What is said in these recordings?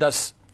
10,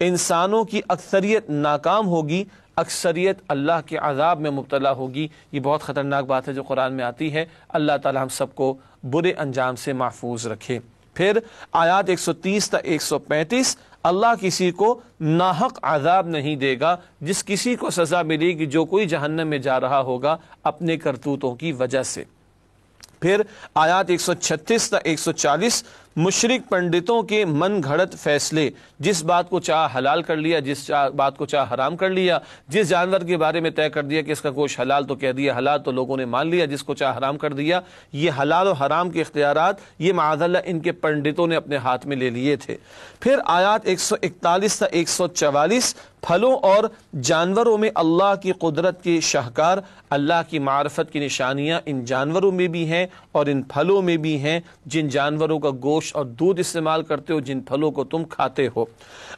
انسانوں کی اکثریت ناکام ہوگی، اکثریت اللہ کے عذاب میں مبتلا ہوگی۔ یہ بہت خطرناک بات ہے جو قرآن میں آتی ہے۔ اللہ تعالی ہم سب کو برے انجام سے محفوظ رکھے۔ پھر آیات 130 تا 135، اللہ کسی کو ناحق عذاب نہیں دے گا، جس کسی کو سزا ملے گی جو کوئی جہنم میں جا رہا ہوگا اپنے کرتوتوں کی وجہ سے۔ پھر آیات 136 تا 140، مشرک پنڈتوں کے من گھڑت فیصلے، جس بات کو چاہ حلال کر لیا، جس بات کو چاہ حرام کر لیا، جس جانور کے بارے میں طے کر دیا کہ اس کا گوشت حلال تو کہہ دیا حلال، تو لوگوں نے مان لیا، جس کو چاہ حرام کر دیا۔ یہ حلال و حرام کے اختیارات یہ معاذ اللہ ان کے پنڈتوں نے اپنے ہاتھ میں لے لیے تھے۔ پھر آیات 141 تا 144، پھلوں اور جانوروں میں اللہ کی قدرت کے شاہکار، اللہ کی معرفت کی نشانیاں ان جانوروں میں بھی ہیں اور ان پھلوں میں بھی ہیں، جن جانوروں کا گوشت اور دودھ استعمال کرتے ہو، جن پھلوں کو تم کھاتے ہو۔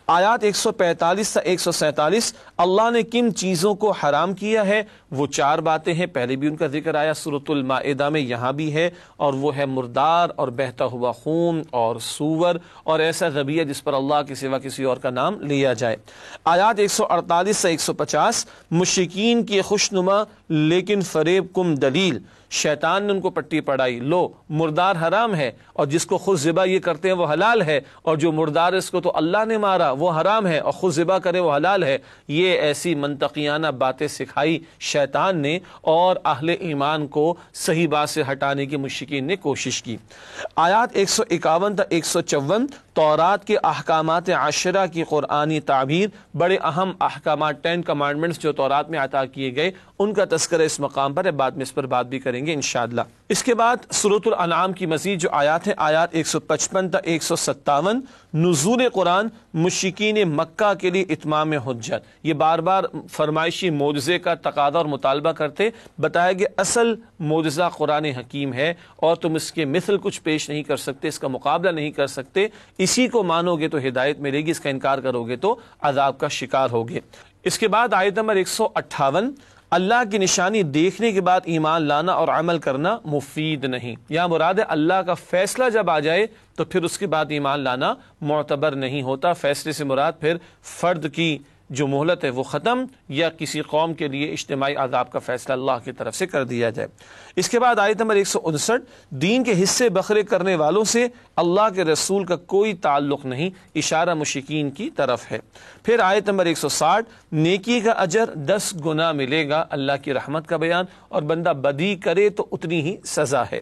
آیات 145 تا 147، اللہ نے کن چیزوں کو حرام کیا ہے، وہ 4 باتیں ہیں، پہلے بھی ان کا ذکر آیا سورۃ المائدہ میں، یہاں بھی ہے، اور وہ ہے مردار اور بہتا ہوا خون اور سور اور ایسا ذبیحہ جس پر اللہ کے سوا کسی اور کا نام لیا جائے۔ آیات 148 سے 150، مشرکین کی خوشنما لیکن فریب کم دلیل، شیطان نے ان کو پٹی پڑھائی، لو مردار حرام ہے اور جس کو خود ذبح یہ کرتے ہیں وہ حلال ہے، اور جو مردار اس کو تو اللہ نے مارا وہ حرام ہے اور خود ذبح کرے وہ حلال ہے۔ یہ ایسی منطقیانہ باتیں سکھائی شیطان نے اور اہل ایمان کو صحیح بات سے ہٹانے کی مشرکین نے کوشش کی۔ آیات 151 تا 154، تورات کے احکامات عشرہ کی قرآنی تعبیر، بڑے اہم احکامات 10 کمانڈمنٹس جو تورات میں عطا کیے گئے ان کا تذکرہ اس مقام پر ہے، بعد میں اس پر بات بھی کریں گے انشاءاللہ۔ اس کے بعد سورۃ الانعام کی مزید جو آیات ہیں، آیات 155 تا 157، نزول قرآن مشرکین مکہ کے لیے اتمام حجت، یہ بار بار فرمائشی معجزے کا تقاضا اور مطالبہ کرتے، بتایا کہ اصل معجزہ قرآن حکیم ہے اور تم اس کے مثل کچھ پیش نہیں کر سکتے، اس کا مقابلہ نہیں کر سکتے، اسی کو مانو گے تو ہدایت ملے گی، اس کا انکار کرو گے تو عذاب کا شکار ہوگے۔ اس کے بعد آیت نمبر 158، اللہ کی نشانی دیکھنے کے بعد ایمان لانا اور عمل کرنا مفید نہیں۔ یہاں مراد ہے اللہ کا فیصلہ جب آ جائے تو پھر اس کے بعد ایمان لانا معتبر نہیں ہوتا۔ فیصلے سے مراد پھر فرد کی جو مہلت ہے وہ ختم، یا کسی قوم کے لیے اجتماعی عذاب کا فیصلہ اللہ کی طرف سے کر دیا جائے۔ اس کے بعد آیت نمبر 159، دین کے حصے بکھرے کرنے والوں سے اللہ کے رسول کا کوئی تعلق نہیں، اشارہ مشرکین کی طرف ہے۔ پھر آیت نمبر 160، نیکی کا اجر 10 گنا ملے گا، اللہ کی رحمت کا بیان، اور بندہ بدی کرے تو اتنی ہی سزا ہے۔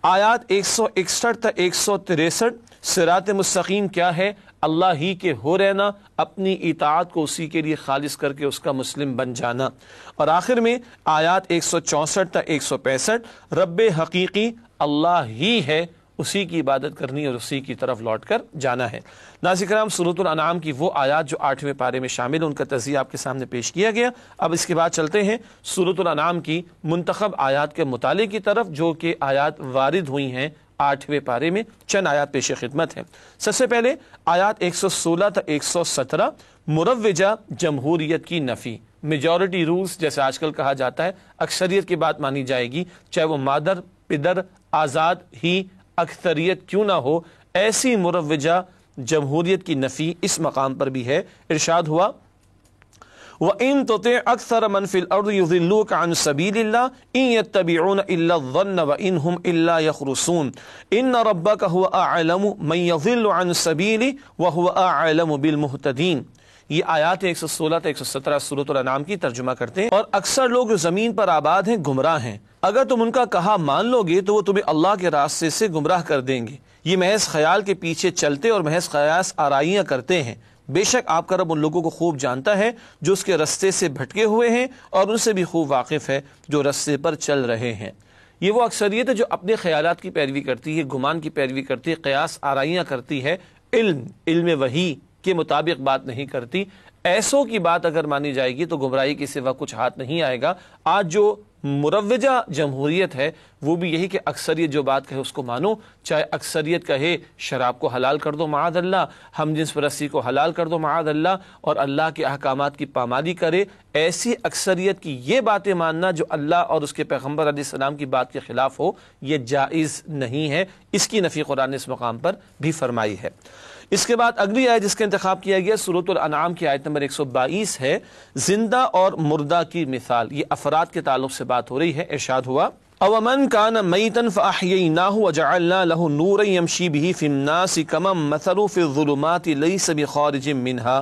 آیات 161 تا 163، صراط مستقیم کیا ہے؟ اللہ ہی کے ہو رہنا، اپنی اطاعت کو اسی کے لیے خالص کر کے اس کا مسلم بن جانا۔ اور آخر میں آیات 164 تا 165، رب حقیقی اللہ ہی ہے، اسی کی عبادت کرنی اور اسی کی طرف لوٹ کر جانا ہے۔ ناظرین کرام، سورۃ الانعام کی وہ آیات جو 8ویں پارے میں شامل ہیں ان کا تجزیہ آپ کے سامنے پیش کیا گیا۔ اب اس کے بعد چلتے ہیں سورۃ الانعام کی منتخب آیات کے مطالعے کی طرف، جو کہ آیات وارد ہوئی ہیں 8ویں پارے میں۔ چند آیات پیش خدمت ہیں۔ سب سے پہلے آیات 116 تا 117، مروجہ جمہوریت کی نفی، میجورٹی رولز جیسے آج کل کہا جاتا ہے، اکثریت کی بات مانی جائے گی، چاہے وہ مادر پدر آزاد ہی اکثریت کیوں نہ ہو، ایسی مروجہ جمہوریت کی نفی اس مقام پر بھی ہے۔ ارشاد ہوا، وَإِن تُطِعْ أَكْثَرَ مَنْ فِي الْأَرْضِ يُضِلُّوكَ عَنْ سَبِيلِ اللَّهِ إِن يَتَّبِعُونَ إِلَّا الظَّنَّ وَإِنْ هُمْ إِلَّا يَخْرُصُونَ إِنَّ رَبَّكَ هُوَ أَعْلَمُ مَنْ يَضِلُّ عَنْ سَبِيلِهِ وَهُوَ أَعْلَمُ بِالْمُهْتَدِينَ۔ یہ آیات 116 تا 117 سورۃ الانعام کی ترجمہ کرتے ہیں۔ اور اکثر لوگ جو زمین پر آباد ہیں گمراہ ہیں، اگر تم ان کا کہا مان لو گے تو وہ تمہیں اللہ کے راستے سے گمراہ کر دیں گے۔ یہ محض خیال کے پیچھے چلتے اور محض قیاس آرائیاں کرتے ہیں۔ بے شک آپ کا رب ان لوگوں کو خوب جانتا ہے جو اس کے رستے سے بھٹکے ہوئے ہیں، اور ان سے بھی خوب واقف ہے جو رستے پر چل رہے ہیں۔ یہ وہ اکثریت ہے جو اپنے خیالات کی پیروی کرتی ہے، گمان کی پیروی کرتی ہے، قیاس آرائیاں کرتی ہے، علم وحی کے مطابق بات نہیں کرتی۔ ایسوں کی بات اگر مانی جائے گی تو گمراہی کے سوا کچھ ہاتھ نہیں آئے گا۔ آج جو مروجہ جمہوریت ہے وہ بھی یہی کہ اکثریت جو بات کہے اس کو مانو، چاہے اکثریت کہے شراب کو حلال کر دو معاذ اللہ، ہم جنس پرستی کو حلال کر دو معاذ اللہ، اور اللہ کے احکامات کی پامالی کرے۔ ایسی اکثریت کی یہ باتیں ماننا جو اللہ اور اس کے پیغمبر علیہ السلام کی بات کے خلاف ہو، یہ جائز نہیں ہے۔ اس کی نفی قرآن نے اس مقام پر بھی فرمائی ہے۔ اس کے بعد اگلی آیت جس کا انتخاب کیا گیا سورۃ الانعام کی آیت نمبر 122 ہے، زندہ اور مردہ کی مثال۔ یہ افراد کے تعلق سے بات ہو رہی ہے۔ ارشاد ہوا اومن کان میتا فاحییناہ وجعلنا له نورا یمشی بہ فی الناس کمن مثلہ فی الظلمات لیس بخارج منہا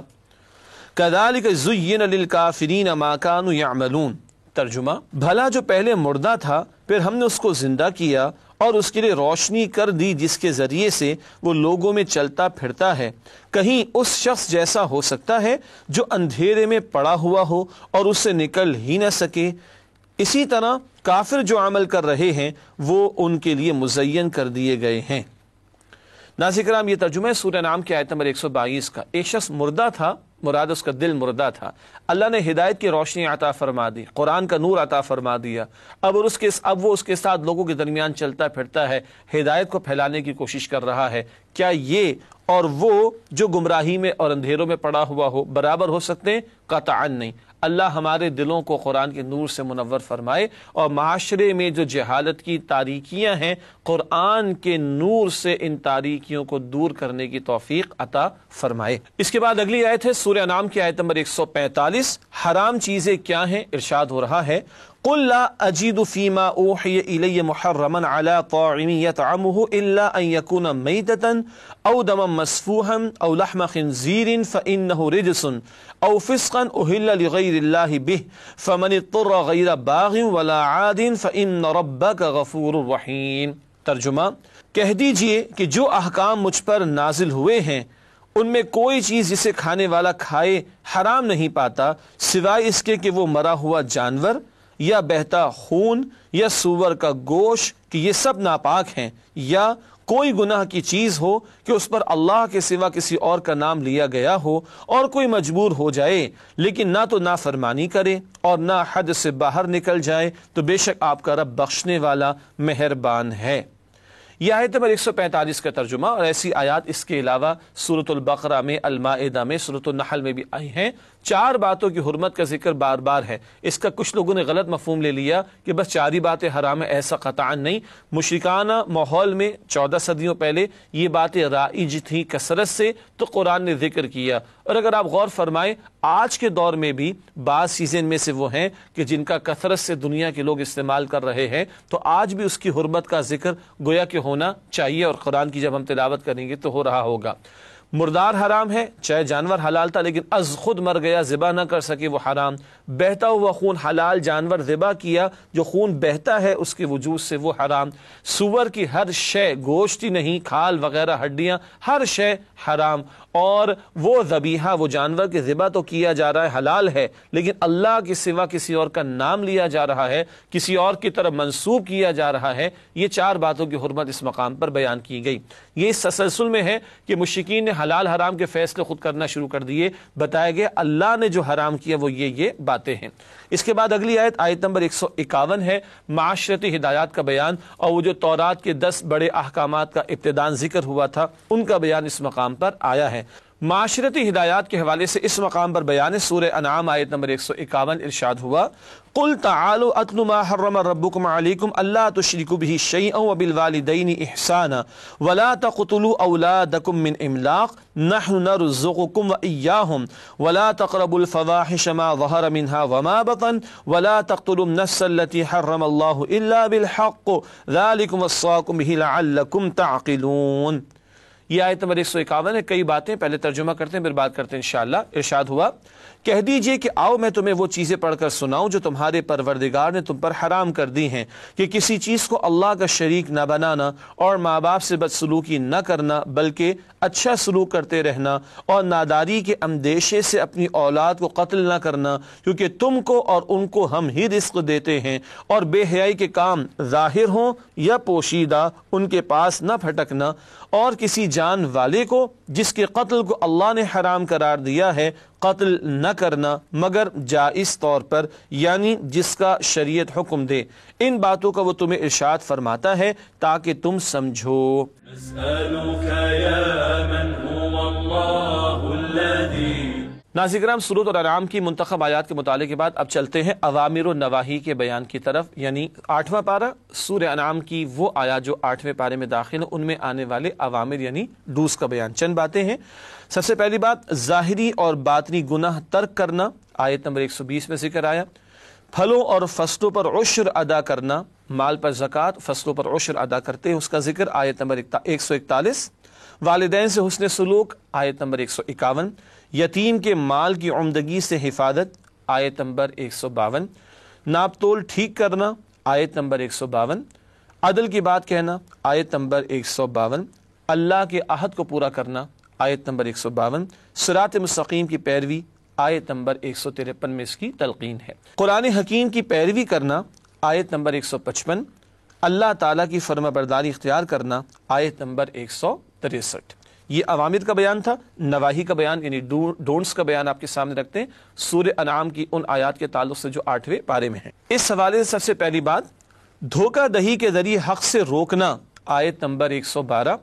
کذالک زین للکافرین ما کانوا یعملون۔ ترجمہ، بھلا جو پہلے مردہ تھا پھر ہم نے اس کو زندہ کیا اور اس کے لیے روشنی کر دی جس کے ذریعے سے وہ لوگوں میں چلتا پھرتا ہے، کہیں اس شخص جیسا ہو سکتا ہے جو اندھیرے میں پڑا ہوا ہو اور اس سے نکل ہی نہ سکے۔ اسی طرح کافر جو عمل کر رہے ہیں وہ ان کے لیے مزین کر دیے گئے ہیں۔ ناظرین کرام، یہ ترجمہ ہے سورہ انعام کی آیت نمبر 122 کا۔ ایک شخص مردہ تھا، مراد اس کا دل مردہ تھا، اللہ نے ہدایت کی روشنی عطا فرما دی، قرآن کا نور عطا فرما دیا، اب وہ اس کے ساتھ لوگوں کے درمیان چلتا پھرتا ہے، ہدایت کو پھیلانے کی کوشش کر رہا ہے۔ کیا یہ اور وہ جو گمراہی میں اور اندھیروں میں پڑا ہوا ہو برابر ہو سکتے ہیں؟ قطعاً نہیں۔ اللہ ہمارے دلوں کو قرآن کے نور سے منور فرمائے اور معاشرے میں جو جہالت کی تاریکیاں ہیں قرآن کے نور سے ان تاریکیوں کو دور کرنے کی توفیق عطا فرمائے۔ اس کے بعد اگلی آیت ہے سورہ انعام کی آیت نمبر 145۔ حرام چیزیں کیا ہیں؟ ارشاد ہو رہا ہے قل لا اجد فيما اوحي الي محرما على طاعم يطعمه الا ان يكون ميتة او دما مسفوحا او لحم خنزير فانه رجس او فسقا اهل لغير الله به فمن اضطر غير باغ ولا عاد فان ربك غفور رحيم۔ ترجمہ، کہہ دیجئے کہ جو احکام مجھ پر نازل ہوئے ہیں ان میں کوئی چیز جسے کھانے والا کھائے حرام نہیں پاتا سوائے اس کے کہ وہ مرا ہوا جانور یا بہتا خون یا سور کا گوشت کہ یہ سب ناپاک ہیں، یا کوئی گناہ کی چیز ہو کہ اس پر اللہ کے سوا کسی اور کا نام لیا گیا ہو اور کوئی مجبور ہو جائے لیکن نہ تو نافرمانی کرے اور نہ حد سے باہر نکل جائے تو بے شک آپ کا رب بخشنے والا مہربان ہے۔ یہ آیت نمبر 145 کا ترجمہ، اور ایسی آیات اس کے علاوہ سورۃ البقرہ میں، المائدہ میں، سورۃ النحل میں بھی آئی ہیں۔ 4 باتوں کی حرمت کا ذکر بار بار ہے۔ اس کا کچھ لوگوں نے غلط مفہوم لے لیا کہ بس 4 ہی باتیں حرام ہیں، ایسا قطعاً نہیں۔ مشرکانہ ماحول میں 14 صدیوں پہلے یہ باتیں رائج تھیں کثرت سے تو قرآن نے ذکر کیا، اور اگر آپ غور فرمائیں آج کے دور میں بھی بعض چیزیں میں سے وہ ہیں کہ جن کا کثرت سے دنیا کے لوگ استعمال کر رہے ہیں تو آج بھی اس کی حرمت کا ذکر گویا کہ ہونا چاہیے، اور قرآن کی جب ہم تلاوت کریں گے تو ہو رہا ہوگا۔ مردار حرام ہے، چاہے جانور حلال تھا لیکن از خود مر گیا، ذبح نہ کر سکے وہ حرام۔ بہتا ہوا خون حلال، جانور ذبح کیا جو خون بہتا ہے اس کے وجود سے وہ حرام۔ سور کی ہر شے، گوشت ہی نہیں، کھال وغیرہ، ہڈیاں، ہر شے حرام۔ اور وہ ذبیحہ، وہ جانور کے ذبح تو کیا جا رہا ہے، حلال ہے، لیکن اللہ کے سوا کسی اور کا نام لیا جا رہا ہے، کسی اور کی طرف منسوب کیا جا رہا ہے۔ یہ 4 باتوں کی حرمت اس مقام پر بیان کی گئی۔ یہ اس تسلسل میں ہے کہ مشرکین نے حلال حرام کے فیصلے خود کرنا شروع کر دیے، بتایا گیا اللہ نے جو حرام کیا وہ یہ باتیں ہیں۔ اس کے بعد اگلی آیت، آیت نمبر 151 ہے، معاشرتی ہدایات کا بیان، اور وہ جو تورات کے 10 بڑے احکامات کا ابتداء ذکر ہوا تھا ان کا بیان اس مقام پر آیا ہے۔ معاشرتی ہدایات کے حوالے سے اس مقام پر بیان ہے، سورہ انعام آیت نمبر 151 ارشاد ہوا قل تعالوا اتل ما حرم ربكم عليكم الا تشركوا به شيئا وبالوالدين احسانا ولا تقتلوا اولادكم من املاق نحن نرزقكم واياهم ولا تقربوا الفواحش ما ظهر منها وما بطن ولا تقتلوا النفس التي حرم الله الا بالحق ذلكم وصاكم به لعلكم تعقلون۔ یہ آیت نمبر 151 ہے۔ کئی باتیں پہلے ترجمہ کرتے ہیں پھر بات کرتے ہیں انشاءاللہ۔ ارشاد ہوا کہہ دیجئے کہ آؤ میں تمہیں وہ چیزیں پڑھ کر سناؤں جو تمہارے پروردگار نے تم پر حرام کر دی ہیں، کہ کسی چیز کو اللہ کا شریک نہ بنانا اور ماں باپ سے بدسلوکی نہ کرنا بلکہ اچھا سلوک کرتے رہنا، اور ناداری کے اندیشے سے اپنی اولاد کو قتل نہ کرنا کیونکہ تم کو اور ان کو ہم ہی رزق دیتے ہیں، اور بے حیائی کے کام ظاہر ہوں یا پوشیدہ ان کے پاس نہ پھٹکنا، اور کسی جان والے کو جس کے قتل کو اللہ نے حرام قرار دیا ہے قتل نہ کرنا مگر جائز طور پر، یعنی جس کا شریعت حکم دے۔ ان باتوں کا وہ تمہیں ارشاد فرماتا ہے تاکہ تم سمجھو۔ ناظرین کرام، سورۃ الانعام کی منتخب آیات کے مطالعے کے بعد اب چلتے ہیں اوامر و نواہی کے بیان کی طرف، یعنی 8واں پارہ سورہ انعام کی وہ آیات جو 8ویں پارے میں داخل ہیں، ان میں آنے والے اوامر یعنی ڈوز کا بیان۔ چند باتیں ہیں۔ سب سے پہلی بات، ظاہری اور باطنی گناہ ترک کرنا، آیت نمبر 120 میں ذکر آیا۔ پھلوں اور فصلوں پر عشر ادا کرنا، مال پر زکوٰۃ، فصلوں پر عشر ادا کرتے ہیں، اس کا ذکر آیت نمبر 141۔ والدین سے حسن سلوک، آیت نمبر 151۔ یتیم کے مال کی عمدگی سے حفاظت، آیت نمبر 152۔ ناپ تول ٹھیک کرنا، آیت نمبر 152۔ عدل کی بات کہنا، آیت نمبر 152۔ اللہ کے عہد کو پورا کرنا، آیت نمبر 152۔ صراط مستقیم کی پیروی، آیت نمبر 153 میں اس کی تلقین ہے۔ قرآن حکیم کی پیروی کرنا، آیت نمبر 155۔ اللہ تعالیٰ کی فرما برداری اختیار کرنا، آیت نمبر 163۔ یہ اوامر کا بیان تھا۔ نواہی کا بیان یعنی ڈونٹس کا بیان آپ کے سامنے رکھتے ہیں سورہ انعام کی ان آیات کے تعلق سے جو 8ویں پارے میں ہیں۔ اس حوالے سے سب سے پہلی بات، دھوکہ دہی کے ذریعے حق سے روکنا، آیت نمبر 112۔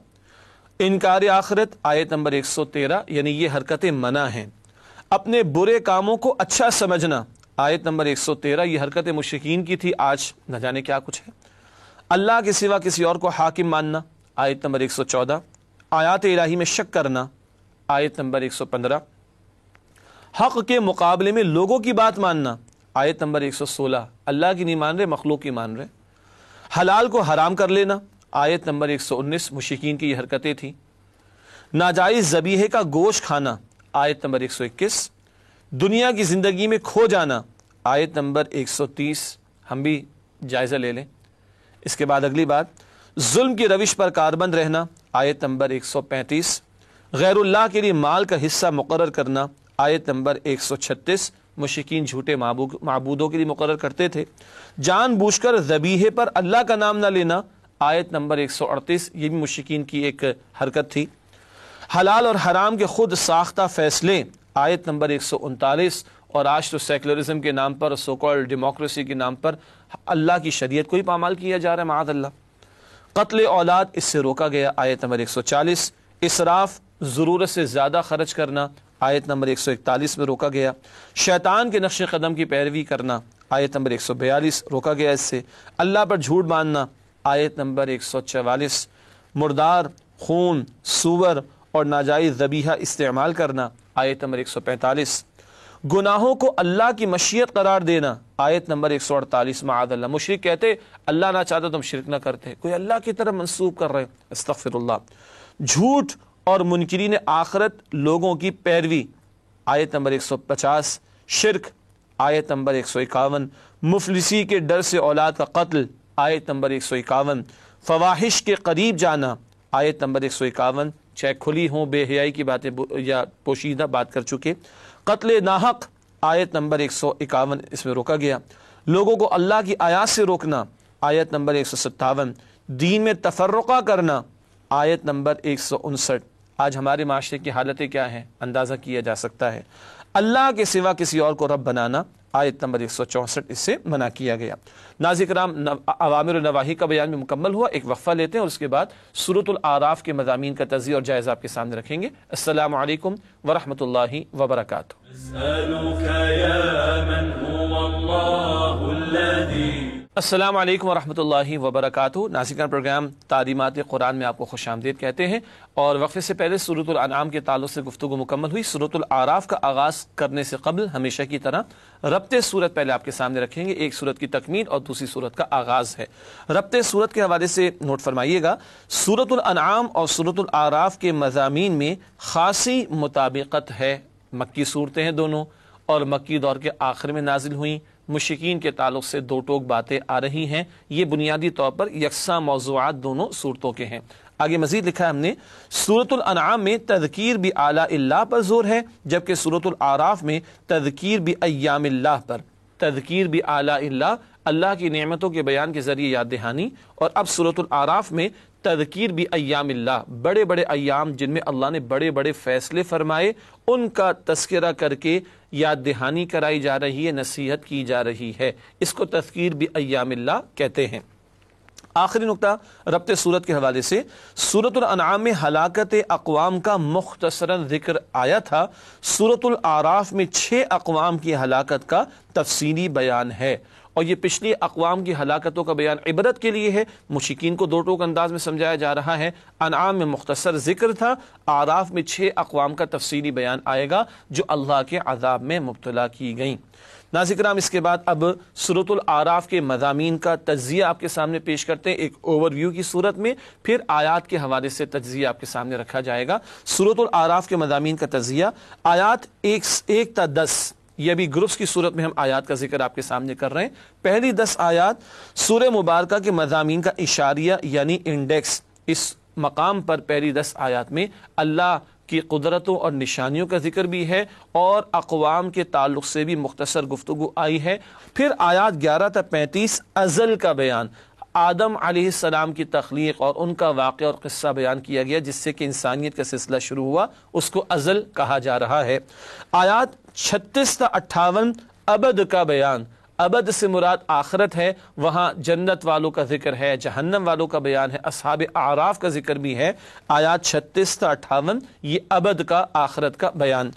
انکار آخرت، آیت نمبر 113، یعنی یہ حرکتیں منع ہیں۔ اپنے برے کاموں کو اچھا سمجھنا، آیت نمبر 113، یہ حرکت مشرکین کی تھی، آج نہ جانے کیا کچھ ہے۔ اللہ کے سوا کسی اور کو حاکم ماننا، آیت نمبر 114۔ آیات الہی میں شک کرنا، آیت نمبر 115۔ حق کے مقابلے میں لوگوں کی بات ماننا، آیت نمبر 116۔ اللہ کی نہیں مان رہے، مخلوق کی مان رہے۔ حلال کو حرام کر لینا، آیت نمبر 119، مشرکین کی یہ حرکتیں تھیں۔ ناجائز ذبیحے کا گوشت کھانا، آیت نمبر 121۔ دنیا کی زندگی میں کھو جانا، آیت نمبر 130۔ ہم بھی جائزہ لے لیں۔ اس کے بعد اگلی بات، ظلم کی روش پر کاربند رہنا، آیت نمبر 135۔ غیر اللہ کے لیے مال کا حصہ مقرر کرنا، آیت نمبر 136۔ مشرکین جھوٹے معبودوں کے لیے مقرر کرتے تھے۔ جان بوجھ کر ذبیحے پر اللہ کا نام نہ لینا، آیت نمبر 138، یہ بھی مشرکین کی ایک حرکت تھی۔ حلال اور حرام کے خود ساختہ فیصلے، آیت نمبر 139۔ اور آج تو سیکولرزم کے نام پر، سو کالڈ ڈیموکریسی کے نام پر اللہ کی شریعت کو ہی پامال کیا جا رہا ہے، معاذ اللہ۔ قتل اولاد، اس سے روکا گیا، آیت نمبر 140۔ اسراف، ضرورت سے زیادہ خرچ کرنا، آیت نمبر 141 میں روکا گیا۔ شیطان کے نقش قدم کی پیروی کرنا، آیت نمبر 142، روکا گیا اس سے۔ اللہ پر جھوٹ باندھنا، آیت نمبر 144۔ مردار، خون، سور اور ناجائز ذبیحہ استعمال کرنا، آیت نمبر 145۔ گناہوں کو اللہ کی مشیت قرار دینا، آیت نمبر 148۔ معاذ اللہ، مشرک کہتے اللہ نہ چاہتا تو ہم شرک نہ کرتے، کوئی اللہ کی طرف منسوب کر رہے، استغفر اللہ۔ جھوٹ اور منکرین آخرت لوگوں کی پیروی، آیت نمبر 150۔ شرک، آیت نمبر 151۔ مفلسی کے ڈر سے اولاد کا قتل، آیت نمبر 151۔ فواحش کے قریب جانا، آیت نمبر 151، چاہے کھلی ہوں بے حیائی کی باتیں یا پوشیدہ بات کر چکے۔ قتل ناحق، آیت نمبر 151، اس میں روکا گیا۔ لوگوں کو اللہ کی آیات سے روکنا، آیت نمبر 157۔ دین میں تفرقہ کرنا، آیت نمبر 159۔ آج ہمارے معاشرے کی حالتیں کیا ہیں اندازہ کیا جا سکتا ہے۔ اللہ کے سوا کسی اور کو رب بنانا، آیت نمبر 164، اس سے منع کیا گیا۔ ناظرین کرام، اوامر و نواہی کا بیان بھی مکمل ہوا۔ ایک وقفہ لیتے ہیں اور اس کے بعد سورۃ الاعراف کے مضامین کا تجزیہ اور جائزہ آپ کے سامنے رکھیں گے۔ السلام علیکم ورحمۃ اللہ وبرکاتہ۔ السلام علیکم ورحمۃ اللہ وبرکاتہ۔ ناظرین، پروگرام تعلیمات قرآن میں آپ کو خوش آمدید کہتے ہیں، اور وقفے سے پہلے سورۃ الانعام کے تعلق سے گفتگو مکمل ہوئی۔ سورۃ الاعراف کا آغاز کرنے سے قبل ہمیشہ کی طرح ربط سورت پہلے آپ کے سامنے رکھیں گے۔ ایک سورت کی تکمیل اور دوسری سورت کا آغاز ہے۔ ربط سورت کے حوالے سے نوٹ فرمائیے گا، سورۃ الانعام اور سورۃ الاعراف کے مضامین میں خاصی مطابقت ہے۔ مکی صورتیں ہیں دونوں، اور مکی دور کے آخر میں نازل ہوئیں۔ مشرکین کے تعلق سے دو ٹوک باتیں آ رہی ہیں، یہ بنیادی طور پر یکساں موضوعات دونوں صورتوں کے ہیں۔ آگے مزید لکھا ہے ہم نے، سورۃ الانعام میں تذکیر بھی اعلیٰ اللہ پر زور ہے، جبکہ سورۃ الاعراف میں تذکیر بھی ایام اللہ پر۔ تذکیر بھی اعلیٰ اللہ کی نعمتوں کے بیان کے ذریعے یاد دہانی، اور اب سورۃ الاعراف میں تذکیر بھی ایام اللہ، بڑے بڑے ایام جن میں اللہ نے بڑے بڑے فیصلے فرمائے، ان کا تذکرہ کر کے یاد دہانی کرائی جا رہی ہے، نصیحت کی جا رہی ہے۔ اس کو تذکیر بھی ایام اللہ کہتے ہیں۔ آخری نقطہ ربط سورت کے حوالے سے، سورۃ الانعام میں ہلاکت اقوام کا مختصراً ذکر آیا تھا، سورۃ الاعراف میں 6 اقوام کی ہلاکت کا تفصیلی بیان ہے، اور یہ پچھلی اقوام کی ہلاکتوں کا بیان عبرت کے لیے ہے، مشرکین کو دو ٹوک انداز میں سمجھایا جا رہا ہے۔ انعام میں مختصر ذکر تھا، اعراف میں 6 اقوام کا تفصیلی بیان آئے گا جو اللہ کے عذاب میں مبتلا کی گئیں۔ ناظرین کرام، اس کے بعد اب سورۃ الاعراف کے مضامین کا تجزیہ آپ کے سامنے پیش کرتے ہیں، ایک اوور ویو کی صورت میں، پھر آیات کے حوالے سے تجزیہ آپ کے سامنے رکھا جائے گا۔ سورۃ الاعراف کے مضامین کا تجزیہ، آیات 1 تا 10، یہ ابھی گروپس کی صورت میں ہم آیات کا ذکر آپ کے سامنے کر رہے ہیں۔ پہلی 10 آیات سورہ مبارکہ کے مضامین کا اشاریہ یعنی انڈیکس، اس مقام پر پہلی 10 آیات میں اللہ کی قدرتوں اور نشانیوں کا ذکر بھی ہے، اور اقوام کے تعلق سے بھی مختصر گفتگو آئی ہے۔ پھر آیات 11 تا 35 ازل کا بیان، آدم علیہ السلام کی تخلیق اور ان کا واقعہ اور قصہ بیان کیا گیا، جس سے کہ انسانیت کا سلسلہ شروع ہوا، اس کو ازل کہا جا رہا ہے۔ آیات 36 تا 58 ابد کا بیان، ابد سے مراد آخرت ہے، وہاں جنت والوں کا ذکر ہے، جہنم والوں کا بیان ہے، اصحاب اعراف کا ذکر بھی ہے۔ آیات 36 تا 58 یہ ابد کا، آخرت کا بیان۔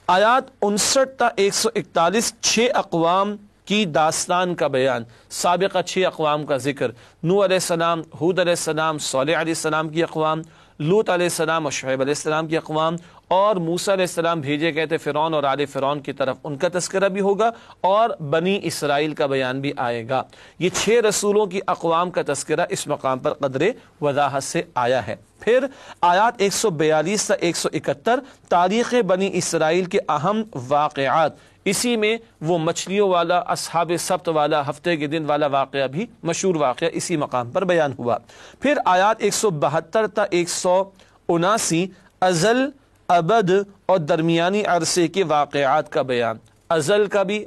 آیات 59 تا 141 6 اقوام کی داستان کا بیان، سابقہ 6 اقوام کا ذکر، نوح علیہ السلام، ہود علیہ السلام، صالح علیہ السلام کی اقوام، لوط علیہ السلام اور شعیب علیہ السلام کی اقوام، اور موسیٰ علیہ السلام بھیجے گئے تھے فرعون اور آل فرعون کی طرف، ان کا تذکرہ بھی ہوگا، اور بنی اسرائیل کا بیان بھی آئے گا۔ یہ 6 رسولوں کی اقوام کا تذکرہ اس مقام پر قدر وضاحت سے آیا ہے۔ پھر آیات 142 تا 171 تاریخ بنی اسرائیل کے اہم واقعات، اسی میں وہ مچھلیوں والا، اصحاب سبت والا، ہفتے کے دن والا واقعہ بھی مشہور واقعہ اسی مقام پر بیان ہوا۔ پھر آیات 172 تا 179 ازل، ابد اور درمیانی عرصے کے واقعات کا بیان، ازل کا بھی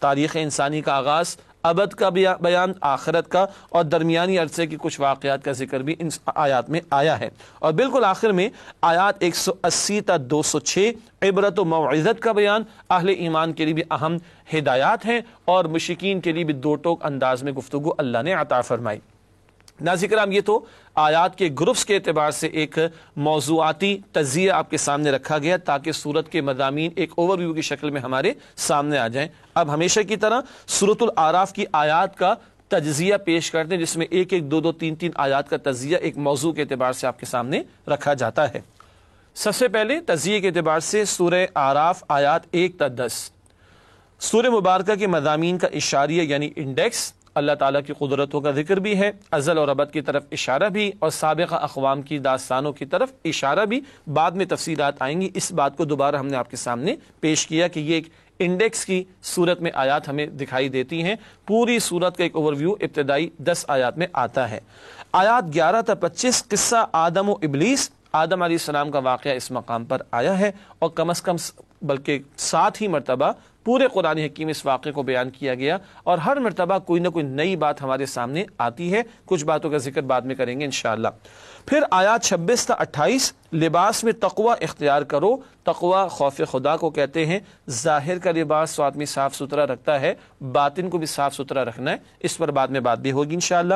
تاریخ انسانی کا آغاز، ابد کا بیان آخرت کا، اور درمیانی عرصے کی کچھ واقعات کا ذکر بھی ان آیات میں آیا ہے۔ اور بالکل آخر میں آیات 180 تا 206 عبرت و موعظت کا بیان، اہل ایمان کے لیے بھی اہم ہدایات ہیں، اور مشرکین کے لیے بھی دو ٹوک انداز میں گفتگو اللہ نے عطا فرمائی۔ ناظرین کرام، یہ تو آیات کے گروپس کے اعتبار سے ایک موضوعاتی تجزیہ آپ کے سامنے رکھا گیا، تاکہ سورت کے مضامین ایک اوور ویو کی شکل میں ہمارے سامنے آ جائیں۔ اب ہمیشہ کی طرح سورۃ الاعراف کی آیات کا تجزیہ پیش کرتے ہیں، جس میں ایک 2 3 آیات کا تجزیہ ایک موضوع کے اعتبار سے آپ کے سامنے رکھا جاتا ہے۔ سب سے پہلے تجزیے کے اعتبار سے سورہ اعراف آیات 1 تا 10، سورہ مبارکہ کے مضامین کا اشاریہ یعنی انڈیکس، اللہ تعالیٰ کی قدرتوں کا ذکر بھی ہے، ازل اور ابد کی طرف اشارہ بھی، اور سابقہ اقوام کی داستانوں کی طرف اشارہ بھی، بعد میں تفصیلات آئیں گی۔ اس بات کو دوبارہ ہم نے آپ کے سامنے پیش کیا کہ یہ ایک انڈیکس کی صورت میں آیات ہمیں دکھائی دیتی ہیں، پوری صورت کا ایک اوور ویو ابتدائی 10 آیات میں آتا ہے۔ آیات 11 تا 25 قصہ آدم و ابلیس، آدم علیہ السلام کا واقعہ اس مقام پر آیا ہے، اور کم از کم بلکہ 7 ہی مرتبہ پورے قرآن حکیم اس واقعے کو بیان کیا گیا، اور ہر مرتبہ کوئی نہ کوئی نئی بات ہمارے سامنے آتی ہے۔ کچھ باتوں کا ذکر بعد میں کریں گے انشاءاللہ۔ پھر آیات 26 تا 28 لباس میں تقوی اختیار کرو، تقوی خوف خدا کو کہتے ہیں، ظاہر کا لباس تو آدمی صاف ستھرا رکھتا ہے، باطن کو بھی صاف ستھرا رکھنا ہے، اس پر بعد میں بات بھی ہوگی انشاءاللہ۔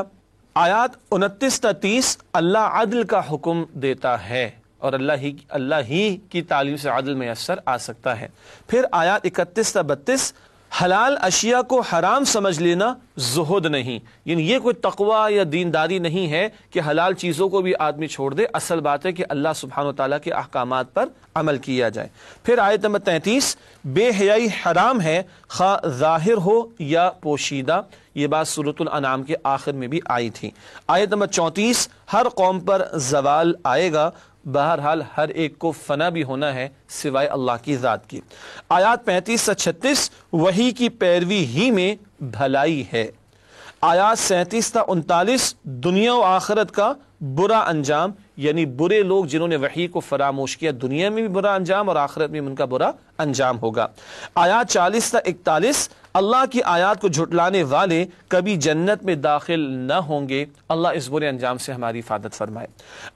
آیات 29 تا 30 اللہ عدل کا حکم دیتا ہے، اور اللہ ہی کی تعلیم سے عدل میسر آ سکتا ہے۔ پھر آیات 31 تا 32 حلال اشیاء کو حرام سمجھ لینا زہد نہیں، یعنی یہ کوئی تقوی یا دینداری نہیں ہے کہ حلال چیزوں کو بھی آدمی چھوڑ دے، اصل بات ہے کہ اللہ سبحانہ وتعالیٰ کے احکامات پر عمل کیا جائے۔ پھر آیت نمبر 33 بے حیائی حرام ہے، خواہ ظاہر ہو یا پوشیدہ، یہ بات سورۃ الانعام کے آخر میں بھی آئی تھی۔ آیت نمبر 34 ہر قوم پر زوال آئے گا، بہرحال ہر ایک کو فنا بھی ہونا ہے سوائے اللہ کی ذات کی۔ آیات 35 سے 36 وحی کی پیروی ہی میں بھلائی ہے۔ آیات 37 تا 39 دنیا و آخرت کا برا انجام، یعنی برے لوگ جنہوں نے وحی کو فراموش کیا، دنیا میں بھی برا انجام اور آخرت میں ان کا برا انجام ہوگا۔ آیات 40 تا 41 اللہ کی آیات کو جھٹلانے والے کبھی جنت میں داخل نہ ہوں گے، اللہ اس برے انجام سے ہماری حفاظت فرمائے۔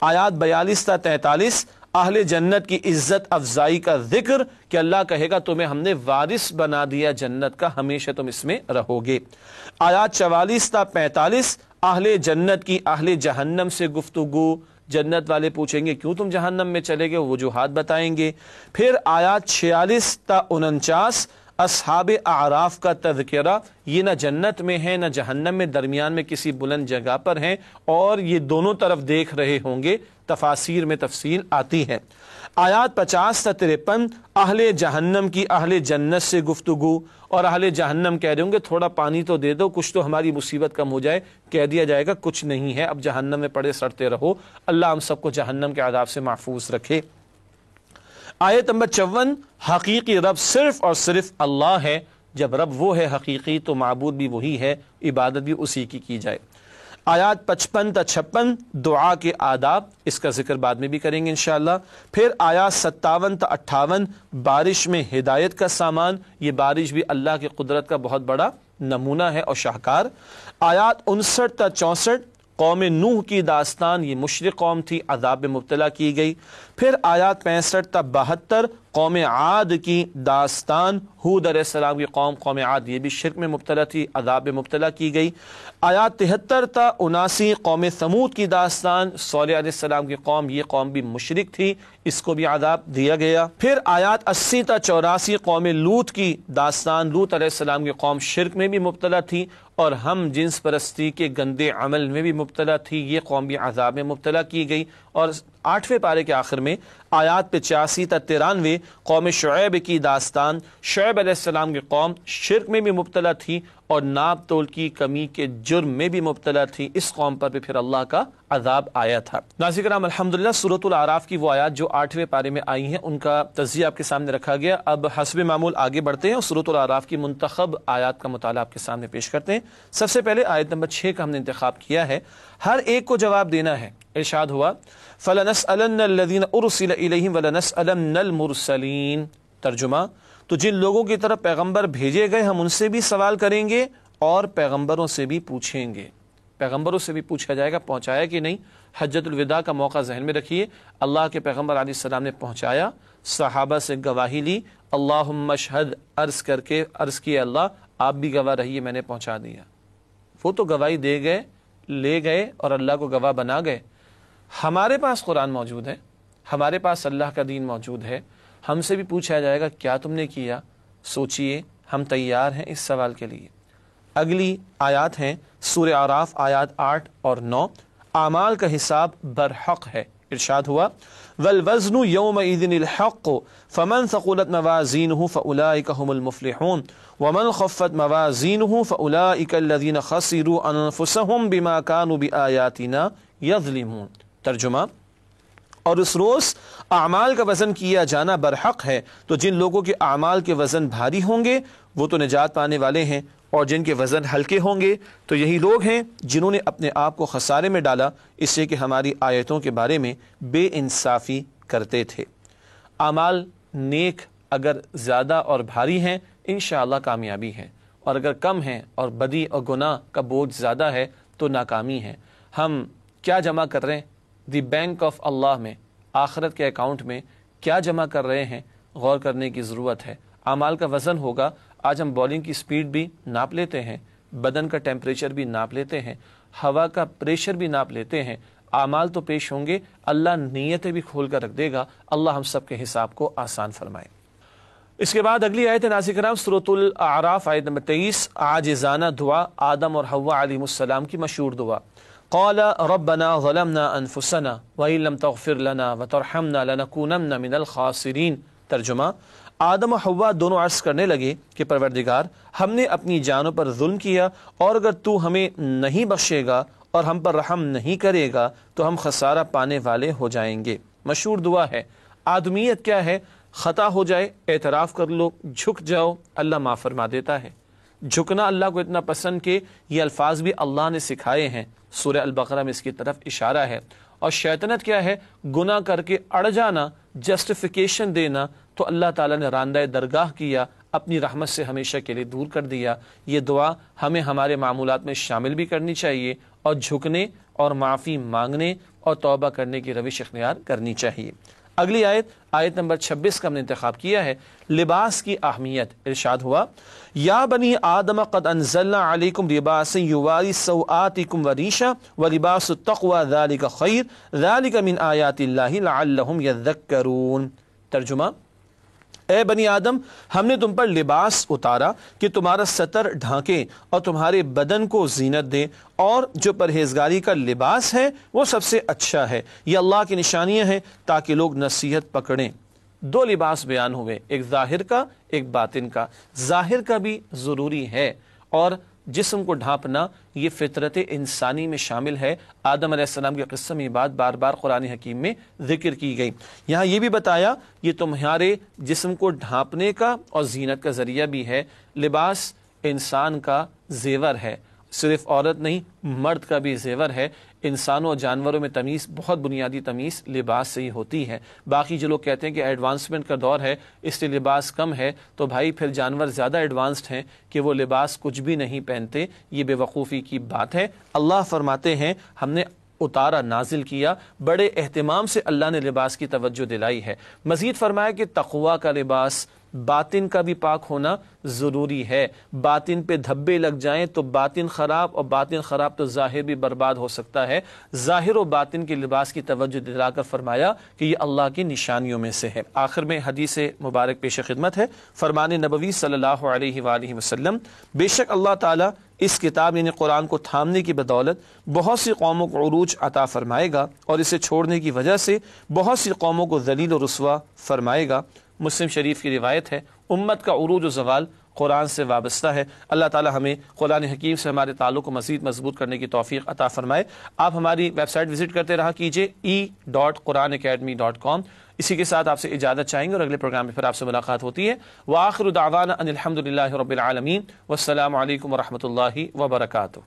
آیات 42 تا 43 اہل جنت کی عزت افزائی کا ذکر کہ اللہ کہے گا تمہیں ہم نے وارث بنا دیا جنت کا، ہمیشہ تم اس میں رہو گے۔ آیات 44 تا 45 اہل جنت کی اہل جہنم سے گفتگو، جنت والے پوچھیں گے کیوں تم جہنم میں چلے گئے، وجوہات بتائیں گے۔ پھر آیات 46 تا 49 اصحاب اعراف کا تذکرہ، یہ نہ جنت میں ہیں نہ جہنم میں، درمیان میں کسی بلند جگہ پر ہیں اور یہ دونوں طرف دیکھ رہے ہوں گے، تفاسیر میں تفصیل آتی ہے۔ آیات 50 تا 53 اہل جہنم کی اہل جنت سے گفتگو، اور اہل جہنم کہہ رہے ہوں گے تھوڑا پانی تو دے دو، کچھ تو ہماری مصیبت کم ہو جائے، کہہ دیا جائے گا کچھ نہیں ہے، اب جہنم میں پڑے سڑتے رہو، اللہ ہم سب کو جہنم کے عذاب سے محفوظ رکھے۔ آیت نمبر 54 حقیقی رب صرف اور صرف اللہ ہے، جب رب وہ ہے حقیقی تو معبود بھی وہی ہے، عبادت بھی اسی کی جائے۔ آیات 55 تا 56 دعا کے آداب، اس کا ذکر بعد میں بھی کریں گے انشاءاللہ۔ پھر آیات 57 تا 58 بارش میں ہدایت کا سامان، یہ بارش بھی اللہ کی قدرت کا بہت بڑا نمونہ ہے اور شاہکار۔ آیات 59 تا 64 قوم نوح کی داستان، یہ مشرک قوم تھی، عذاب میں مبتلا کی گئی۔ پھر آیات 65 تا 72 قوم عاد کی داستان، ہود علیہ السلام کی قوم عاد یہ بھی شرک میں مبتلا تھی، عذاب میں مبتلا کی گئی۔ آیات 73 تا 79 قوم ثمود کی داستان، صالح علیہ السلام کی قوم، یہ قوم بھی مشرک تھی، اس کو بھی عذاب دیا گیا۔ پھر آیات 80 تا 84 قوم لوط کی داستان، لوط علیہ السلام کی قوم شرک میں بھی مبتلا تھی اور ہم جنس پرستی کے گندے عمل میں بھی مبتلا تھی، یہ قوم بھی عذاب میں مبتلا کی گئی۔ اور 8ویں پارے کے آخر میں آیات 85 تا 93 قوم شعیب کی داستان، شعیب علیہ السلام کی قوم شرک میں بھی مبتلا تھی اور ناپ تول کی کمی کے جرم میں بھی مبتلا تھی، اس قوم پر بھی پھر اللہ کا عذاب آیا تھا۔ ناظرین کرام، الحمدللہ سورۃ الاعراف کی وہ آیات جو 8ویں پارے میں آئی ہیں ان کا تجزیہ آپ کے سامنے رکھا گیا۔ اب حسب معمول آگے بڑھتے ہیں اور سورۃ الاعراف کی منتخب آیات کا مطالعہ آپ کے سامنے پیش کرتے ہیں۔ سب سے پہلے آیت نمبر 6 کا ہم نے انتخاب کیا ہے، ہر ایک کو جواب دینا ہے۔ ارشاد ہوا فَلَنَسْأَلَنَّ الَّذِينَ أُرْسِلَ إِلَيْهِمْ وَلَنَسْأَلَنَّ الْمُرْسَلِينَ۔ ترجمہ، تو جن لوگوں کی طرف پیغمبر بھیجے گئے ہم ان سے بھی سوال کریں گے اور پیغمبروں سے بھی پوچھیں گے۔ پیغمبروں سے بھی پوچھا جائے گا پہنچایا کہ نہیں۔ حجۃ الوداع کا موقع ذہن میں رکھیے، اللہ کے پیغمبر علیہ السلام نے پہنچایا، صحابہ سے گواہی لی، اللہم اشہد عرض کر کے عرض کیا اللہ آپ بھی گواہ رہیے میں نے پہنچا دیا۔ وہ تو گواہی دے گئے، لے گئے اور اللہ کو گواہ بنا گئے۔ ہمارے پاس قرآن موجود ہے، ہمارے پاس اللہ کا دین موجود ہے، ہم سے بھی پوچھا جائے گا کیا تم نے کیا، سوچئے، ہم تیار ہیں اس سوال کے لیے۔ اگلی آیات ہیں سورہ اعراف آیات 8 اور 9، اعمال کا حساب برحق ہے۔ ارشاد ہوا والوزن یومئذ الحق فمن ثقلت موازینہ فاولئک هم المفلحون ومن خفت موازینہ فاولئک الذین خسروا انفسهم بما كانوا بآیاتنا یظلمون۔ ترجمہ، اور اس روز اعمال کا وزن کیا جانا برحق ہے، تو جن لوگوں کے اعمال کے وزن بھاری ہوں گے وہ تو نجات پانے والے ہیں، اور جن کے وزن ہلکے ہوں گے تو یہی لوگ ہیں جنہوں نے اپنے آپ کو خسارے میں ڈالا اس سے کہ ہماری آیتوں کے بارے میں بے انصافی کرتے تھے۔ اعمال نیک اگر زیادہ اور بھاری ہیں انشاءاللہ کامیابی ہے، اور اگر کم ہیں اور بدی اور گناہ کا بوجھ زیادہ ہے تو ناکامی ہے۔ ہم کیا جمع کر رہے ہیں دی بینک آف اللہ میں، آخرت کے اکاؤنٹ میں کیا جمع کر رہے ہیں، غور کرنے کی ضرورت ہے۔ اعمال کا وزن ہوگا، آج ہم بالنگ کی سپیڈ بھی ناپ لیتے ہیں، بدن کا ٹیمپریچر بھی ناپ لیتے ہیں، ہوا کا پریشر بھی ناپ لیتے ہیں، اعمال تو پیش ہوں گے، اللہ نیتیں بھی کھول کر رکھ دے گا، اللہ ہم سب کے حساب کو آسان فرمائے۔ اس کے بعد اگلی آیت ناظرین کرام سورۃ الاعراف آیت نمبر 23، عاجزانہ دعا، آدم اور حوا علیہ السلام کی مشہور دعا۔ قال ربنا ظلمنا انفسنا وان لم تغفر لنا وترحمنا لنكونن من الخاسرین۔ ترجمہ، آدم و حوا دونوں عرض کرنے لگے کہ پروردگار ہم نے اپنی جانوں پر ظلم کیا، اور اگر تو ہمیں نہیں بخشے گا اور ہم پر رحم نہیں کرے گا تو ہم خسارہ پانے والے ہو جائیں گے۔ مشہور دعا ہے۔ آدمیت کیا ہے؟ خطا ہو جائے اعتراف کر لو، جھک جاؤ، اللہ معاف فرما دیتا ہے۔ جھکنا اللہ کو اتنا پسند کہ یہ الفاظ بھی اللہ نے سکھائے ہیں، سورہ البقرہ میں اس کی طرف اشارہ ہے۔ اور شیطنت کیا ہے؟ گناہ کر کے اڑ جانا، جسٹیفیکیشن دینا، تو اللہ تعالیٰ نے راندہ درگاہ کیا، اپنی رحمت سے ہمیشہ کے لیے دور کر دیا۔ یہ دعا ہمیں ہمارے معمولات میں شامل بھی کرنی چاہیے، اور جھکنے اور معافی مانگنے اور توبہ کرنے کی روش اختیار کرنی چاہیے۔ اگلی آیت نمبر 26 کا ہم نے انتخاب کیا ہے، لباس کی اہمیت۔ ارشاد ہوا یا بنی آدم قد انزلنا علیکم لباسا یواری سوآتکم وریشا ولباس التقوی ذالک خیر ذالک من آیات اللہ لعلہم یذکرون۔ ترجمہ، اے بنی آدم، ہم نے تم پر لباس اتارا کہ تمہارا ستر ڈھانکے اور تمہارے بدن کو زینت دے، اور جو پرہیزگاری کا لباس ہے وہ سب سے اچھا ہے۔ یہ اللہ کی نشانیاں ہیں تاکہ لوگ نصیحت پکڑیں۔ دو لباس بیان ہوئے، ایک ظاہر کا، ایک باطن کا۔ ظاہر کا بھی ضروری ہے، اور جسم کو ڈھانپنا یہ فطرت انسانی میں شامل ہے۔ آدم علیہ السلام کے قصہ میں یہ بات بار بار قرآن حکیم میں ذکر کی گئی۔ یہاں یہ بھی بتایا یہ تمہارے جسم کو ڈھانپنے کا اور زینت کا ذریعہ بھی ہے۔ لباس انسان کا زیور ہے، صرف عورت نہیں، مرد کا بھی زیور ہے۔ انسانوں اور جانوروں میں تمیز، بہت بنیادی تمیز لباس سے ہی ہوتی ہے۔ باقی جو لوگ کہتے ہیں کہ ایڈوانسمنٹ کا دور ہے اس لیے لباس کم ہے، تو بھائی پھر جانور زیادہ ایڈوانسڈ ہیں کہ وہ لباس کچھ بھی نہیں پہنتے، یہ بے وقوفی کی بات ہے۔ اللہ فرماتے ہیں ہم نے اتارا، نازل کیا، بڑے اہتمام سے اللہ نے لباس کی توجہ دلائی ہے۔ مزید فرمایا کہ تقوی کا لباس، باطن کا بھی پاک ہونا ضروری ہے۔ باطن پہ دھبے لگ جائیں تو باطن خراب، اور باطن خراب تو ظاہر بھی برباد ہو سکتا ہے۔ ظاہر و باطن کے لباس کی توجہ دلا کر فرمایا کہ یہ اللہ کی نشانیوں میں سے ہے۔ آخر میں حدیث مبارک پیش خدمت ہے، فرمان نبوی صلی اللہ علیہ وآلہ وسلم، بے شک اللہ تعالیٰ اس کتاب یعنی قرآن کو تھامنے کی بدولت بہت سی قوموں کو عروج عطا فرمائے گا، اور اسے چھوڑنے کی وجہ سے بہت سی قوموں کو ذلیل و رسوا فرمائے گا۔ مسلم شریف کی روایت ہے، امت کا عروج و زوال قرآن سے وابستہ ہے۔ اللہ تعالی ہمیں قرآن حکیم سے ہمارے تعلق کو مزید مضبوط کرنے کی توفیق عطا فرمائے۔ آپ ہماری ویب سائٹ وزٹ کرتے رہا کیجیے e.quranacademy.com۔ اسی کے ساتھ آپ سے اجازت چاہیں گے، اور اگلے پروگرام میں پھر آپ سے ملاقات ہوتی ہے۔ وآخر دعوانا ان الحمد للہ رب العالمین، والسلام علیکم ورحمۃ اللہ وبرکاتہ۔